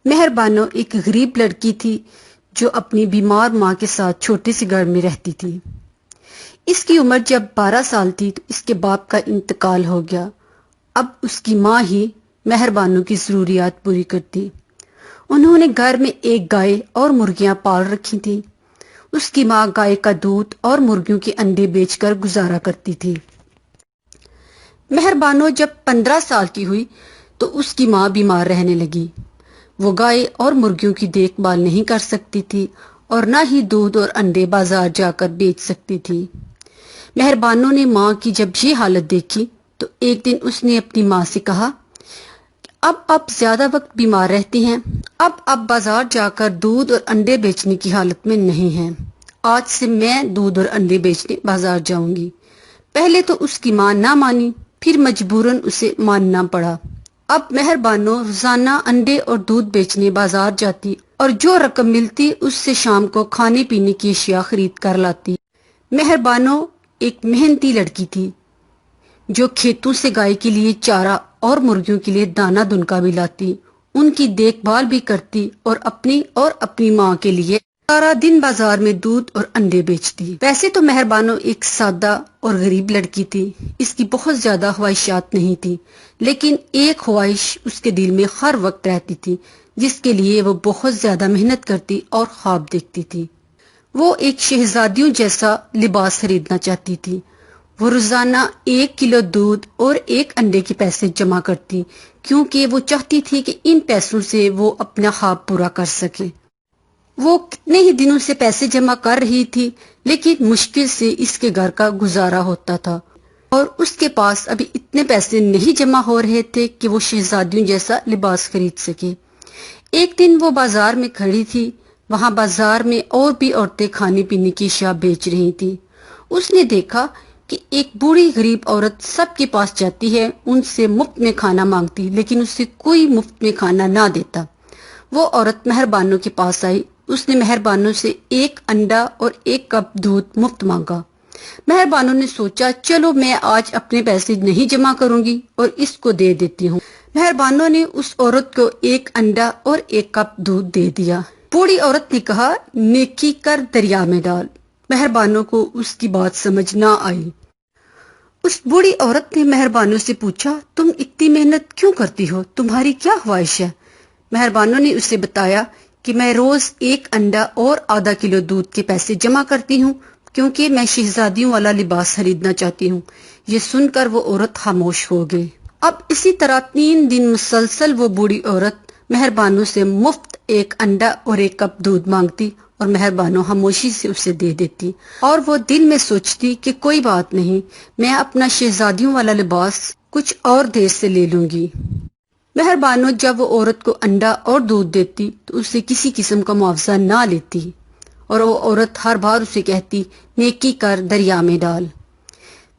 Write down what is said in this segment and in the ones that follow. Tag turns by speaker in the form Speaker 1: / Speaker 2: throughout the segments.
Speaker 1: مہربانو ایک غریب لڑکی تھی جو اپنی بیمار ماں کے ساتھ چھوٹے سے گھر میں رہتی تھی۔ اس کی عمر جب 12 سال تھی تو اس کے باپ کا انتقال ہو گیا۔ اب اس کی ماں ہی مہربانو کی ضروریات پوری کرتی۔ انہوں نے گھر میں ایک گائے اور مرغیاں پال رکھی تھیں۔ اس کی ماں گائے کا دودھ اور مرغیوں کے انڈے بیچ کر گزارا کرتی تھی۔ مہربانو جب 15 سال کی ہوئی تو اس کی ماں بیمار رہنے لگی۔ وہ گائے اور مرغیوں کی دیکھ بھال نہیں کر سکتی تھی اور نہ ہی دودھ اور انڈے بازار جا کر بیچ سکتی تھی۔ مہربانو نے ماں کی جب یہ حالت دیکھی تو ایک دن اس نے اپنی ماں سے کہا، اب آپ زیادہ وقت بیمار رہتی ہیں، اب آپ بازار جا کر دودھ اور انڈے بیچنے کی حالت میں نہیں ہیں۔ آج سے میں دودھ اور انڈے بیچنے بازار جاؤں گی۔ پہلے تو اس کی ماں نہ مانی، پھر مجبوراً اسے ماننا پڑا۔ اب مہربانو روزانہ انڈے اور دودھ بیچنے بازار جاتی اور جو رقم ملتی اس سے شام کو کھانے پینے کی اشیاء خرید کر لاتی۔ مہربانو ایک محنتی لڑکی تھی جو کھیتوں سے گائے کے لیے چارہ اور مرغیوں کے لیے دانہ دنکا بھی لاتی، ان کی دیکھ بھال بھی کرتی اور اپنی ماں کے لیے سارا دن بازار میں دودھ اور انڈے بیچتی۔ ویسے تو مہربانو ایک سادہ اور غریب لڑکی تھی، اس کی بہت زیادہ خواہشات نہیں تھی، لیکن ایک خواہش اس کے دل میں ہر وقت رہتی تھی جس کے لیے وہ بہت زیادہ محنت کرتی اور خواب دیکھتی تھی۔ وہ ایک شہزادیوں جیسا لباس خریدنا چاہتی تھی۔ وہ روزانہ 1 کلو دودھ اور 1 انڈے کے پیسے جمع کرتی کیونکہ وہ چاہتی تھی کہ ان پیسوں سے وہ اپنا خواب پورا کر سکے۔ وہ کتنے ہی دنوں سے پیسے جمع کر رہی تھی لیکن مشکل سے اس کے گھر کا گزارا ہوتا تھا اور اس کے پاس ابھی اتنے پیسے نہیں جمع ہو رہے تھے کہ وہ شہزادیوں جیسا لباس خرید سکے۔ ایک دن وہ بازار میں کھڑی تھی، وہاں بازار میں اور بھی عورتیں کھانے پینے کی اشیاء بیچ رہی تھی۔ اس نے دیکھا کہ ایک بوڑھی غریب عورت سب کے پاس جاتی ہے، ان سے مفت میں کھانا مانگتی لیکن اسے کوئی مفت میں کھانا نہ دیتا۔ وہ عورت مہربانو کے پاس آئی، اس نے مہربانو سے 1 انڈا اور 1 کپ دودھ مفت مانگا۔ مہربانو نے سوچا چلو میں آج اپنے پیسے نہیں جمع کروں گی اور اس کو دے دیتی ہوں۔ مہربانو نے اس عورت کو 1 انڈا اور 1 کپ دودھ دے دیا۔ بوڑھی عورت نے کہا، نیکی کر دریا میں ڈال۔ مہربانو کو اس کی بات سمجھ نہ آئی۔ اس بوڑھی عورت نے مہربانو سے پوچھا، تم اتنی محنت کیوں کرتی ہو؟ تمہاری کیا خواہش ہے؟ مہربانو نے اسے بتایا کہ میں روز 1 انڈا اور آدھا کلو دودھ کے پیسے جمع کرتی ہوں کیونکہ میں شہزادیوں والا لباس خریدنا چاہتی ہوں۔ یہ سن کر وہ عورت خاموش ہو گئی۔ اب اسی طرح 3 دن مسلسل وہ بوڑھی عورت مہربانو سے مفت 1 انڈا اور 1 کپ دودھ مانگتی اور مہربانو خاموشی سے اسے دے دیتی اور وہ دل میں سوچتی کہ کوئی بات نہیں، میں اپنا شہزادیوں والا لباس کچھ اور دیر سے لے لوں گی۔ مہربانو جب وہ عورت کو انڈا اور دودھ دیتی تو اسے کسی قسم کا معاوضہ نہ لیتی اور وہ عورت ہر بار اسے کہتی، نیکی کر دریا میں ڈال۔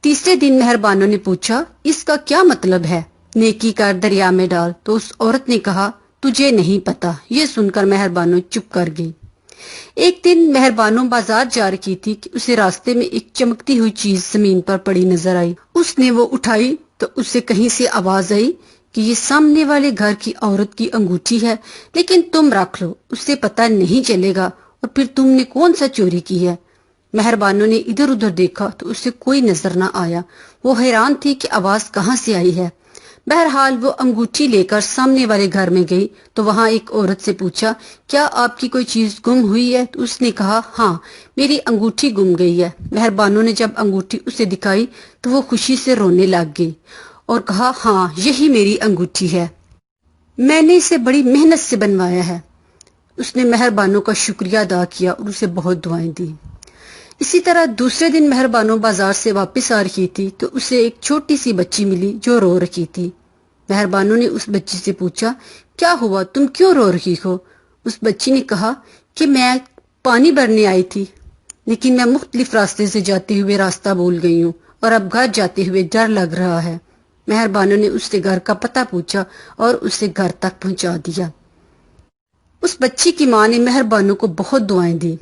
Speaker 1: تیسرے دن مہربانو نے پوچھا، اس کا کیا مطلب ہے نیکی کر دریا میں ڈال؟ تو اس عورت نے کہا، تجھے نہیں پتا۔ یہ سن کر مہربانو چپ کر گئی۔ ایک دن مہربانو بازار جا رہی تھی کہ اسے راستے میں ایک چمکتی ہوئی چیز زمین پر پڑی نظر آئی۔ اس نے وہ اٹھائی تو اسے کہیں سے آواز آئی کہ یہ سامنے والے گھر کی عورت کی انگوٹھی ہے، لیکن تم رکھ لو، اسے پتہ نہیں چلے گا، اور پھر تم نے کون سا چوری کی ہے؟ مہربانو نے ادھر ادھر دیکھا تو اسے کوئی نظر نہ آیا۔ وہ حیران تھی کہ آواز کہاں سے آئی ہے۔ بہرحال وہ انگوٹھی لے کر سامنے والے گھر میں گئی تو وہاں ایک عورت سے پوچھا، کیا آپ کی کوئی چیز گم ہوئی ہے؟ تو اس نے کہا، ہاں میری انگوٹھی گم گئی ہے۔ مہربانو نے جب انگوٹھی اسے دکھائی تو وہ خوشی سے رونے لگ گئی اور کہا، ہاں یہی میری انگوٹھی ہے، میں نے اسے بڑی محنت سے بنوایا ہے۔ اس نے مہربانو کا شکریہ ادا کیا اور اسے بہت دعائیں دی۔ اسی طرح دوسرے دن مہربانو بازار سے واپس آ رہی تھی تو اسے ایک چھوٹی سی بچی ملی جو رو رہی تھی۔ مہربانو نے اس بچی سے پوچھا، کیا ہوا، تم کیوں رو رہی ہو؟ اس بچی نے کہا کہ میں پانی بھرنے آئی تھی لیکن میں مختلف راستے سے جاتے ہوئے راستہ بھول گئی ہوں اور اب گھر جاتے ہوئے ڈر لگ رہا ہے۔ مہربانو نے اس سے گھر کا پتہ پوچھا اور اسے گھر تک پہنچا دیا۔ اس بچی کی ماں نے مہربانو کو بہت دعائیں دی۔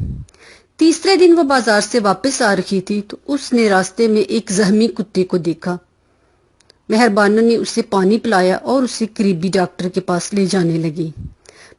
Speaker 1: تیسرے دن وہ بازار سے واپس آ رہی تھی تو اس نے راستے میں ایک زخمی کتے کو دیکھا۔ مہربانو نے اسے پانی پلایا اور اسے قریبی ڈاکٹر کے پاس لے جانے لگی۔